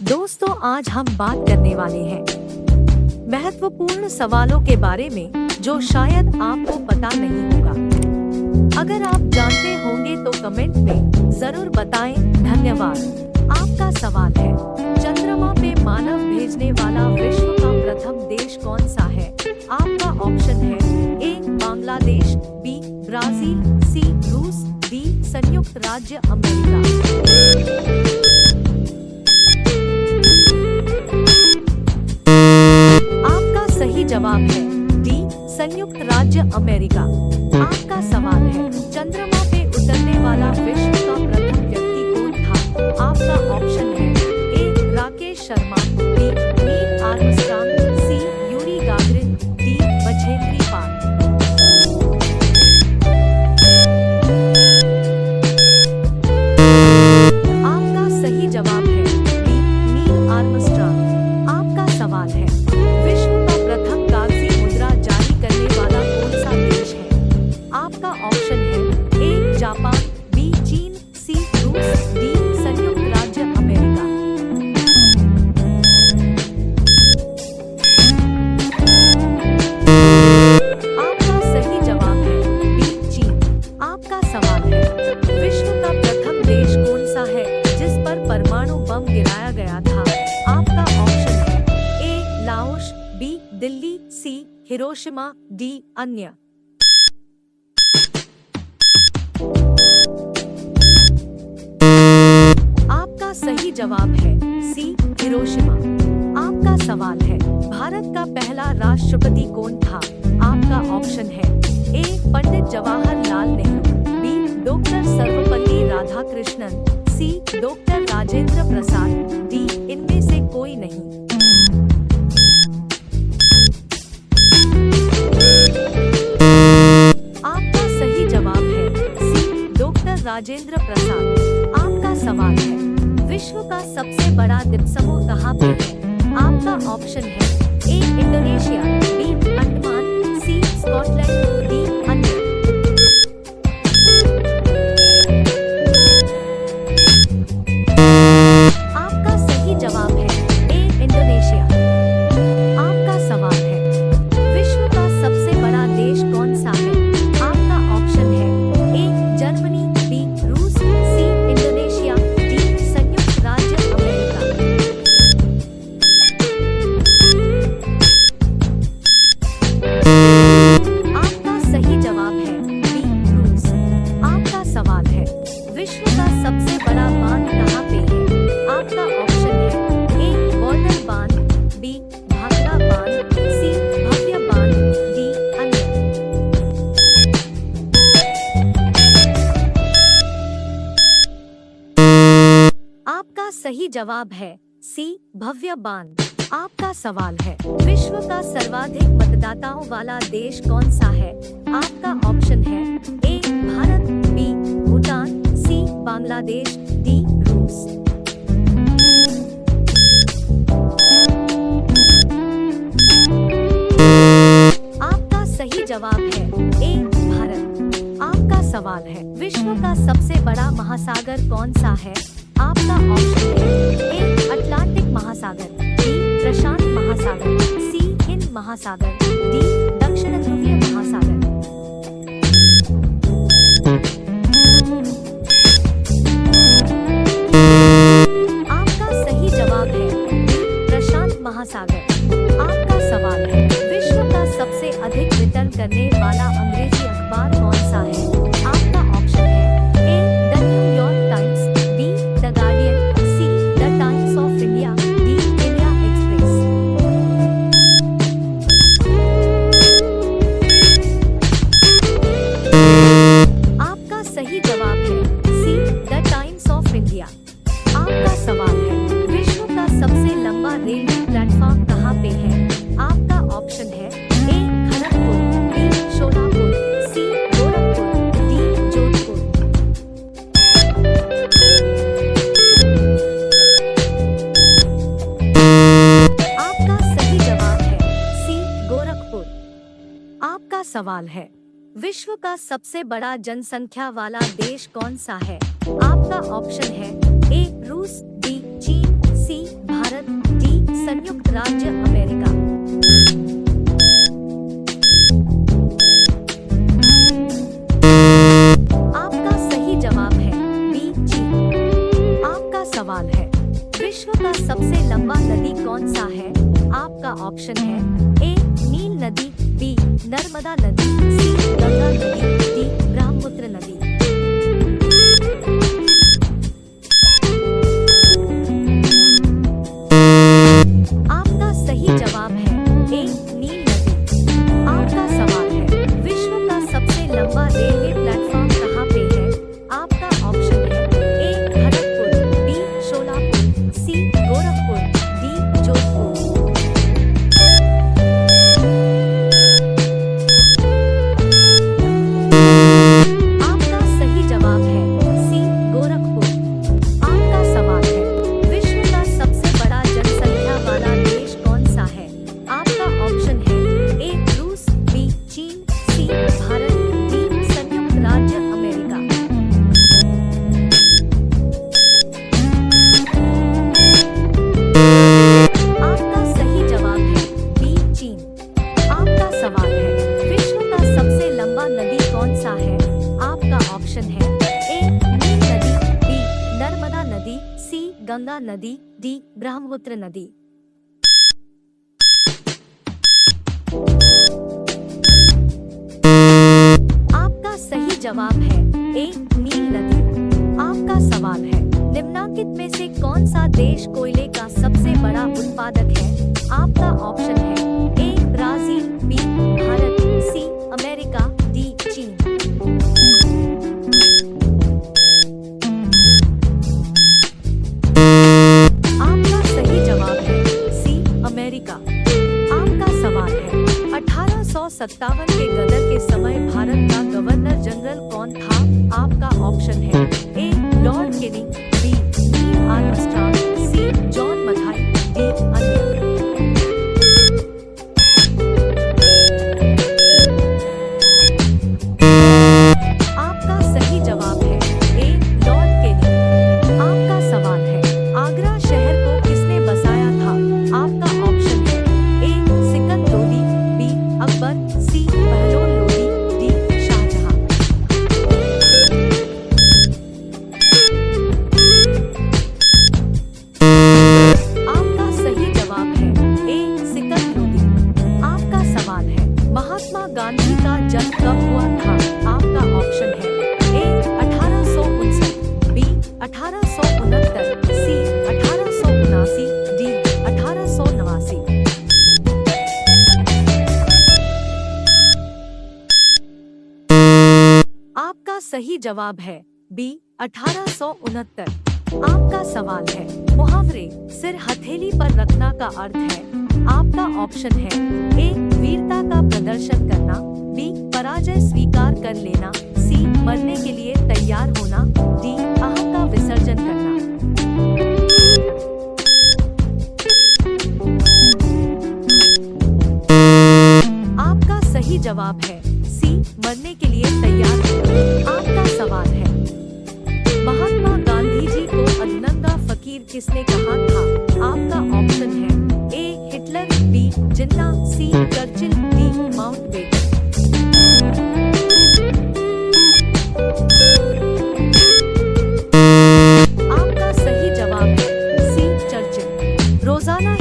दोस्तों, आज हम बात करने वाले हैं महत्वपूर्ण सवालों के बारे में जो शायद आपको पता नहीं होगा। अगर आप जानते होंगे तो कमेंट में जरूर बताएं। धन्यवाद। आपका सवाल है, चंद्रमा पे मानव भेजने वाला विश्व का प्रथम देश कौन सा है? आपका ऑप्शन है ए बांग्लादेश, बी ब्राजील, सी रूस, डी संयुक्त राज्य अमेरिका। सही जवाब है डी संयुक्त राज्य अमेरिका। आपका सवाल है, चंद्रमा पे उतरने वाला विश्व का प्रथम व्यक्ति कौन था? आपका ऑप्शन है A Rakesh Sharma, B Neil Armstrong, C Yuri Gagarin, D Bachendri Pal. आपका सही जवाब है बी नील आर्मस्ट्रांग। आपका सवाल है, आपका ऑप्शन है ए जापान, बी चीन, सी रूस, डी संयुक्त राज्य अमेरिका। आपका सही जवाब है बी चीन। आपका सवाल है, विश्व का प्रथम देश कौन सा है जिस पर परमाणु बम गिराया गया था? आपका ऑप्शन है ए लाओस, बी दिल्ली, सी हिरोशिमा, डी अन्य। आपका सही जवाब है सी हिरोशिमा। आपका सवाल है, भारत का पहला राष्ट्रपति कौन था? आपका ऑप्शन है ए पंडित जवाहरलाल नेहरू, बी डॉक्टर सर्वपल्ली राधाकृष्णन, सी डॉक्टर राजेंद्र प्रसाद, डी इनमें से कोई नहीं। आपका सही जवाब है सी डॉक्टर राजेंद्र प्रसाद। आपका सवाल है, विश्व का सबसे बड़ा द्वीप समूह कहाँ पे है? आपका ऑप्शन है ए इंडोनेशिया, बी अंडमान, सी स्कॉटलैंड, डी अन्य। आपका सही जवाब है ए इंडोनेशिया। आपका सवाल है, विश्व का सबसे बड़ा देश कौन सा है? आपका ऑप्शन है ए जर्मनी, बी रूस, सी इंडोनेशिया, डी संयुक्त राज्य अमेरिका। आपका सही जवाब है बी रूस। आपका सवाल है, विश्व का सबसे बड़ा बांध कहाँ पे है? आपका ऑप्शन है ए बॉर्डर बांध, बी भाखड़ा बांध, सी भव्य बांध, डी अन्य। आपका सही जवाब है सी भव्य बांध। आपका सवाल है, विश्व का सर्वाधिक मतदाताओं वाला देश कौन सा है? आपका ऑप्शन है ए भारत, बी भूटान, सी बांग्लादेश, डी रूस। आपका सही जवाब है ए भारत। आपका सवाल है, विश्व का सबसे बड़ा महासागर कौन सा है? आपका ऑप्शन है ए अटलांटिक महासागर, बी प्रशांत महासागर, सी हिंद महासागर, डी दक्षिण ध्रुवीय महासागर। आपका सही जवाब है बी प्रशांत महासागर। आपका सवाल है, विश्व का सबसे अधिक रिटर्न करने वाला अंग्रेजी अखबार कौन सा है? आपका ऑप्शन है A the New York Times, B the Guardian, C the Times of India, D India Express. आपका सही जवाब है C the Times of India. आपका सवाल है, विश्व का सबसे लंबा रेलवे प्लेटफॉर्म कहाँ पे है? आपका ऑप्शन है ए खड़गपुर, बी शोलापुर, सी गोरखपुर, डी जोधपुर। आपका सही जवाब है सी गोरखपुर। आपका सवाल है, विश्व का सबसे बड़ा जनसंख्या वाला देश कौन सा है? आपका ऑप्शन है ए रूस, बी चीन, सी भारत। संयुक्त राज्य अमेरिका। आपका सही जवाब है बी चीन। आपका सवाल है, विश्व का सबसे लंबा नदी कौन सा है? आपका ऑप्शन है ए नील नदी, बी नर्मदा नदी, सी गंगा नदी, डी ब्रह्मपुत्र नदी। आपका सही जवाब है ए नील नदी। आपका सवाल है, विश्व का सबसे लंबा रेलवे प्लेटफॉर्म कहाँ पे है? आपका ऑप्शन है ए खड़गपुर, बी शोलापुर, सी गोरखपुर, डी जोधपुर। आपका सही जवाब है सी गोरखपुर। आपका सवाल है, विश्व का सबसे बड़ा जनसंख्या वाला देश कौन सा है? आपका ऑप्शन है ए रूस, बी चीन, सी भारत, डी संयुक्त राज्य अमेरिका। आपका सही जवाब है बी चीन। आपका सवाल है, विश्व का सबसे लंबा नदी कौन सा है? आपका ऑप्शन है ए नील नदी, बी नर्मदा नदी, सी गंगा नदी, डी ब्रह्मपुत्र नदी। आपका सही जवाब है ए नील नदी। आपका सवाल है, निम्नलिखित में से कौन सा देश कोयले का सबसे बड़ा उत्पादक है? आपका ऑप्शन है A Brazil, B Bharat, C America, D चीन। आपका सही जवाब है सी अमेरिका। आपका सवाल है, 1857 के गदर के समय भारत का गवर्नर जनरल कौन था? आपका ऑप्शन है ए लॉर्ड केनी, बी नील आर्मस्ट्रांग, सी जॉन मथाई, डी अन्य। आपका सही जवाब है ए लॉर्ड केनी। आपका सवाल है, आगरा शहर को किसने बसाया था? आपका ऑप्शन है ए सिकंदर लोदी, बी अकबर, सी बहलोल लोदी, डी शाहजहां। आपका सही जवाब है ए सिकंदर लोदी। आपका सवाल है, महात्मा गांधी का जन्म कब हुआ था? आपका ऑप्शन है ए 1859, बी 1869, सी 1879, डी 1889। आपका सही जवाब है बी 1869। आपका सवाल है, मुहावरे सिर हथेली पर रखना का अर्थ है? आपका ऑप्शन है ए वीरता का प्रदर्शन करना, बी पराजय स्वीकार कर लेना, सी मरने के लिए तैयार होना, डी अहं का विसर्जन करना। आपका सही जवाब है सी मरने के लिए तैयार होना। आपका सवाल है, महात्मा गांधी जी को अधनंगा फकीर किसने कहा था? आपका ऑप्शन है A Hitler, B Jinnah, C Churchill, D Mountbatten. आपका सही जवाब है सी चर्चिल। रोजाना